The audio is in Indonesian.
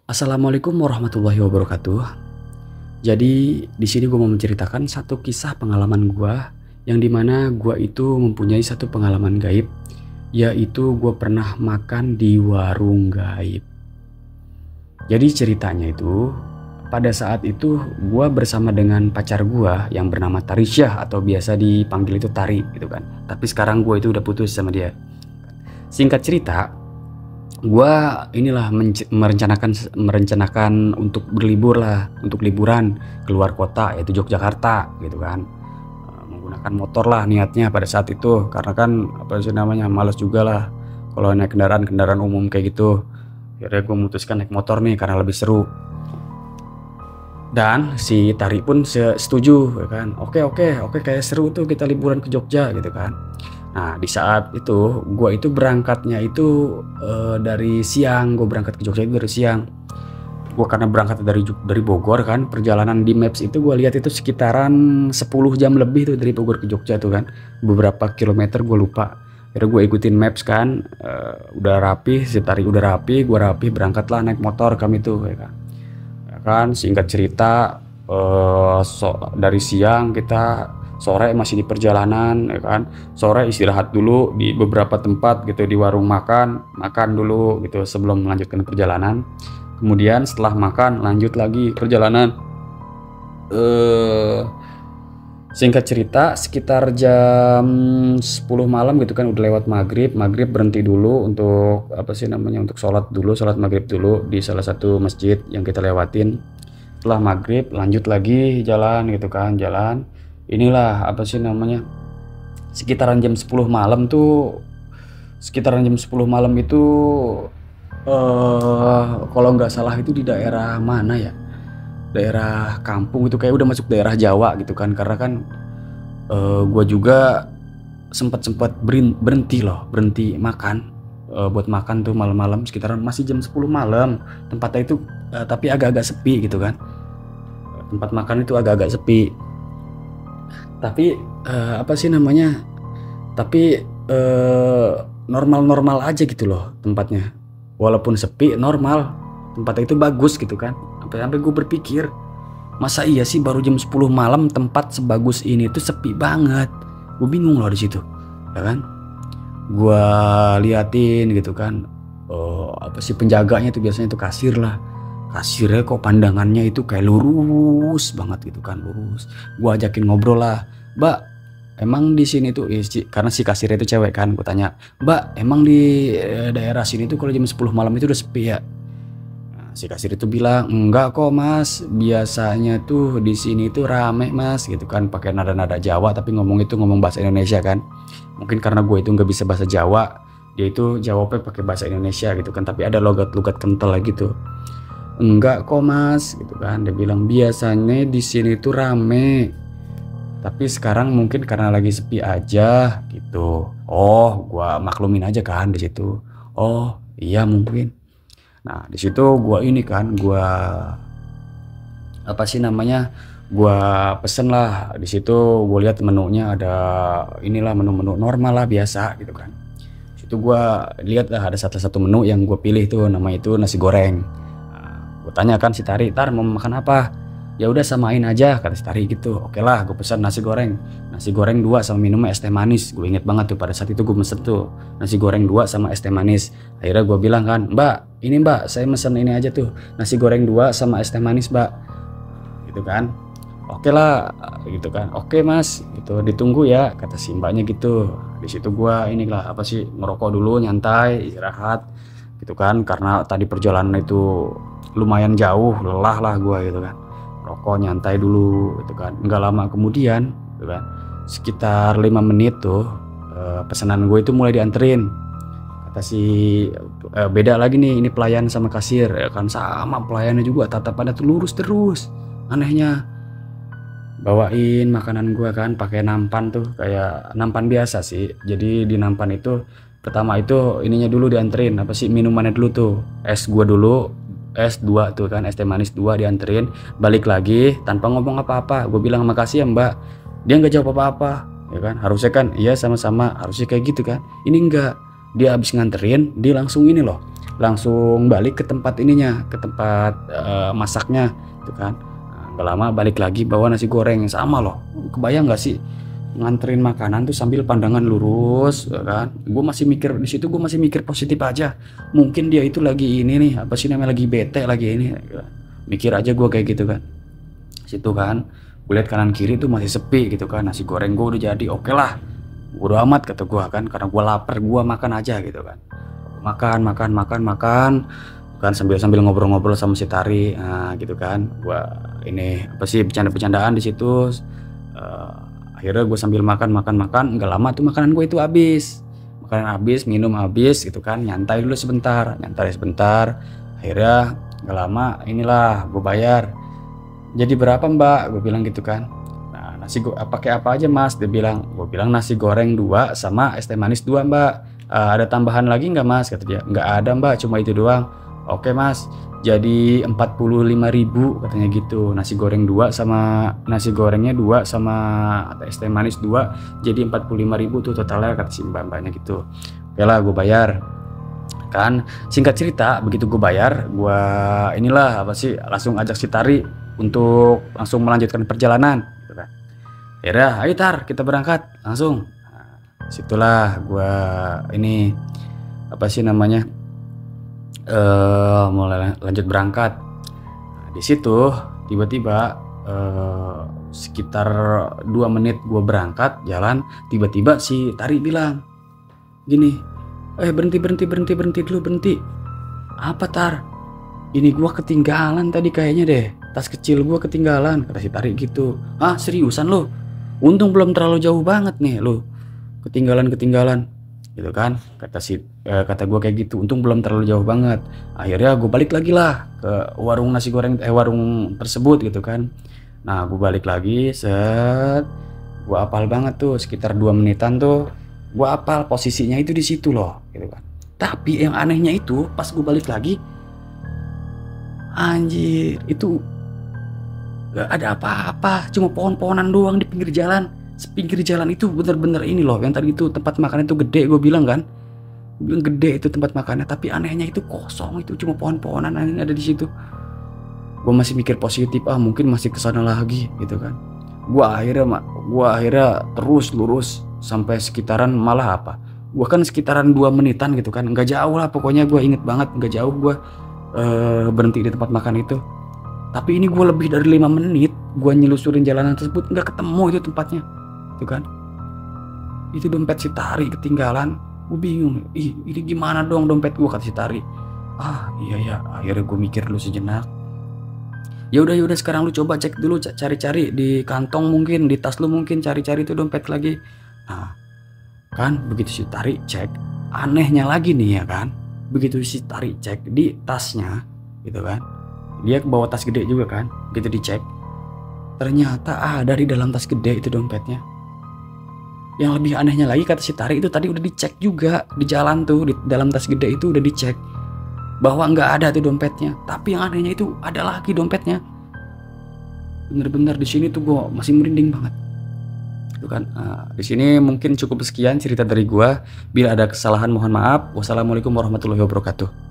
Assalamualaikum warahmatullahi wabarakatuh. Jadi di sini gue mau menceritakan satu kisah pengalaman gue yang dimana gue itu mempunyai satu pengalaman gaib, yaitu gue pernah makan di warung gaib. Jadi ceritanya itu pada saat itu gue bersama dengan pacar gue yang bernama Tarisyah atau biasa dipanggil itu Tari gitu kan. Tapi sekarang gue itu udah putus sama dia. Singkat cerita, gua inilah merencanakan untuk berlibur lah, untuk liburan keluar kota yaitu Yogyakarta gitu kan. Menggunakan motor lah niatnya pada saat itu, karena kan apa sih namanya, males juga lah kalau naik kendaraan umum kayak gitu. Akhirnya gue memutuskan naik motor nih karena lebih seru. Dan si Tari pun setuju ya kan. Oke kayak seru tuh kita liburan ke Jogja gitu kan. Nah di saat itu gue itu berangkatnya itu dari siang. Gue berangkat ke Jogja itu dari siang. Gue karena berangkat dari Bogor kan, perjalanan di Maps itu gue lihat itu sekitaran 10 jam lebih tuh dari Bogor ke Jogja tuh kan. Beberapa kilometer gue lupa. Akhirnya gue ikutin Maps kan, udah rapi, si Tari udah rapi, gue rapi, berangkatlah naik motor kami tuh ya kan. Ya kan, singkat cerita dari siang kita sore masih di perjalanan ya kan. Sore istirahat dulu di beberapa tempat gitu, di warung makan dulu gitu sebelum melanjutkan perjalanan. Kemudian setelah makan lanjut lagi perjalanan. Singkat cerita sekitar jam 10 malam gitu kan, udah lewat maghrib berhenti dulu untuk apa sih namanya, untuk sholat maghrib dulu di salah satu masjid yang kita lewatin. Setelah maghrib lanjut lagi jalan gitu kan, jalan. Inilah apa sih namanya, sekitaran jam 10 malam tuh, itu kalau nggak salah itu di daerah mana ya, daerah kampung itu, kayak udah masuk daerah Jawa gitu kan. Karena kan gue juga sempat berhenti makan, buat makan tuh malam-malam, sekitaran masih jam 10 malam. Tempatnya itu tapi agak-agak sepi gitu kan, tempat makan itu agak-agak sepi. Tapi apa sih namanya, tapi normal-normal aja gitu loh tempatnya. Walaupun sepi, normal, tempatnya itu bagus gitu kan. Sampai gue berpikir, masa iya sih baru jam 10 malam tempat sebagus ini tuh sepi banget. Gue bingung loh di situ ya kan. Gue liatin gitu kan, apa sih penjaganya tuh, biasanya tuh kasir lah. Kasirnya kok pandangannya itu kayak lurus banget gitu kan, lurus. Gue ajakin ngobrol lah, Mbak, emang di sini tuh karena si kasirnya itu cewek kan. Gue tanya, Mbak, emang di daerah sini tuh kalau jam 10 malam itu udah sepi ya? Nah, si kasir itu bilang, enggak kok mas, biasanya tuh di sini tuh rame mas gitu kan. Pakai nada-nada Jawa tapi ngomong bahasa Indonesia kan. Mungkin karena gue itu nggak bisa bahasa Jawa, dia itu jawabnya pakai bahasa Indonesia gitu kan, tapi ada logat-logat kental gitu. Enggak kok mas gitu kan, dia bilang biasanya di sini tuh rame, tapi sekarang mungkin karena lagi sepi aja gitu. Oh, gua maklumin aja kan di situ. Oh iya mungkin. Nah di situ gua ini kan, gua apa sih namanya, gua pesen lah di situ. Gua lihat menunya ada inilah, menu-menu normal lah biasa gitu kan. Di situ gua lihat lah ada satu menu yang gua pilih tuh, nama itu nasi goreng. Gue tanya kan si Tari, Tar mau makan apa? Ya udah samain aja kata si Tari gitu. Oke lah, gue pesan nasi goreng 2 sama minumnya es teh manis. Gue inget banget tuh pada saat itu gue mesen tuh nasi goreng 2 sama es teh manis. Akhirnya gue bilang kan, Mbak, ini Mbak, saya mesen ini aja tuh, nasi goreng 2 sama es teh manis Mbak, gitu kan. Oke lah gitu kan, oke mas gitu, ditunggu ya kata si mbaknya gitu. Di situ gue inilah apa sih, ngerokok dulu, nyantai, istirahat gitu kan, karena tadi perjalanan itu lumayan jauh, lelah lah gue gitu kan. Rokok nyantai dulu gitu kan. Nggak lama kemudian gitu kan, sekitar 5 menit tuh pesanan gue itu mulai dianterin. Kata si beda lagi nih, ini pelayan sama kasir ya kan, sama pelayannya juga tatapannya tuh lurus terus. Anehnya bawain makanan gue kan pakai nampan tuh, kayak nampan biasa sih. Jadi di nampan itu pertama itu ininya dulu dianterin, apa sih, minumannya dulu tuh, es gue dulu, es 2 tuh kan, es teh manis 2 dianterin. Balik lagi tanpa ngomong apa-apa, gue bilang makasih ya mbak. Dia nggak jawab apa-apa ya kan. Harusnya kan iya sama-sama, harusnya kayak gitu kan. Ini enggak, dia habis nganterin dia langsung ini loh, langsung balik ke tempat ininya, ke tempat masaknya gitu kan. Nggak lama balik lagi bawa nasi goreng yang sama loh. Kebayang nggak sih nganterin makanan tuh sambil pandangan lurus ya kan? Gue masih mikir di situ, gue masih mikir positif aja. Mungkin dia itu lagi ini nih, apa sih namanya, lagi bete lagi ini. Mikir aja gue kayak gitu kan. Situ kan, gue lihat kanan kiri tuh masih sepi gitu kan. Nasi goreng gue udah jadi, oke lah. Bodo amat kata gue kan, karena gue lapar, gue makan aja gitu kan. Makan kan sambil ngobrol-ngobrol sama si Tari, nah, gitu kan. Gua ini apa sih bercanda-bercandaan di situ. Akhirnya gue sambil makan, nggak lama tuh makanan gue itu habis. Makanan habis, minum habis gitu kan. Nyantai sebentar. Akhirnya nggak lama inilah gue bayar. Jadi berapa Mbak? Gue bilang gitu kan. Nah, nasi pakai apa aja Mas? Gue bilang nasi goreng 2 sama es teh manis 2 Mbak. Ada tambahan lagi nggak Mas? Kata dia. Nggak ada Mbak, cuma itu doang. Oke Mas, jadi 45.000 katanya gitu. Nasi goreng 2 sama nasi gorengnya 2 sama es teh manis 2, jadi 45.000 tuh totalnya kata si mbak-mbaknya gitu. Oke lah, gue bayar. Kan singkat cerita, begitu gue bayar, gue inilah apa sih, langsung ajak si Tari untuk langsung melanjutkan perjalanan gitu kan. Akhirnya, ayo Tar, kita berangkat langsung. Nah, situlah gue ini apa sih namanya, mulai lanjut berangkat. Nah, di situ tiba-tiba sekitar 2 menit gue berangkat jalan, tiba-tiba si Tari bilang gini, berhenti dulu. Apa Tar? Ini gue ketinggalan tadi kayaknya deh, tas kecil gue ketinggalan, kata si Tari gitu. Ah seriusan lo? Untung belum terlalu jauh banget nih lo ketinggalan gitu kan, kata gue kayak gitu. Untung belum terlalu jauh banget. Akhirnya gue balik lagi lah ke warung nasi goreng warung tersebut gitu kan. Nah gue balik lagi, gue apal banget tuh sekitar 2 menitan tuh gue apal posisinya itu di situ loh gitu kan. Tapi yang anehnya itu pas gue balik lagi, anjir itu gak ada apa-apa, cuma pohon-pohonan doang di pinggir jalan. Sepinggir jalan itu bener-bener ini loh, yang tadi itu tempat makannya itu gede, gue bilang kan, gede itu tempat makannya, tapi anehnya itu kosong, itu cuma pohon-pohonan yang ada di situ. Gue masih mikir positif, mungkin masih kesana lagi gitu kan. Gue akhirnya terus lurus sampai sekitaran, malah apa, gue kan sekitaran 2 menitan gitu kan, nggak jauh lah pokoknya. Gue inget banget nggak jauh gue berhenti di tempat makan itu. Tapi ini gue lebih dari 5 menit gue nyelusurin jalanan tersebut, nggak ketemu itu tempatnya. Itu kan, itu dompet si Tari ketinggalan. Gue bingung, ini gimana dong dompet gue, kata si Tari. Iya ya, akhirnya gue mikir dulu sejenak. Ya udah sekarang lu coba cek dulu, cari-cari di kantong, mungkin di tas lu, mungkin cari-cari itu dompet lagi. Nah kan begitu si Tari cek, anehnya lagi nih ya kan, begitu si Tari cek di tasnya gitu kan, dia bawa tas gede juga kan, begitu dicek ternyata ada di dalam tas gede itu dompetnya. Yang lebih anehnya lagi, kata si Tari, itu tadi udah dicek juga di jalan tuh, di dalam tas gede itu udah dicek bahwa nggak ada tuh dompetnya. Tapi yang anehnya itu ada lagi dompetnya. Bener-bener di sini tuh gue masih merinding banget. Itu kan. Di sini mungkin cukup sekian cerita dari gue. Bila ada kesalahan mohon maaf. Wassalamualaikum warahmatullahi wabarakatuh.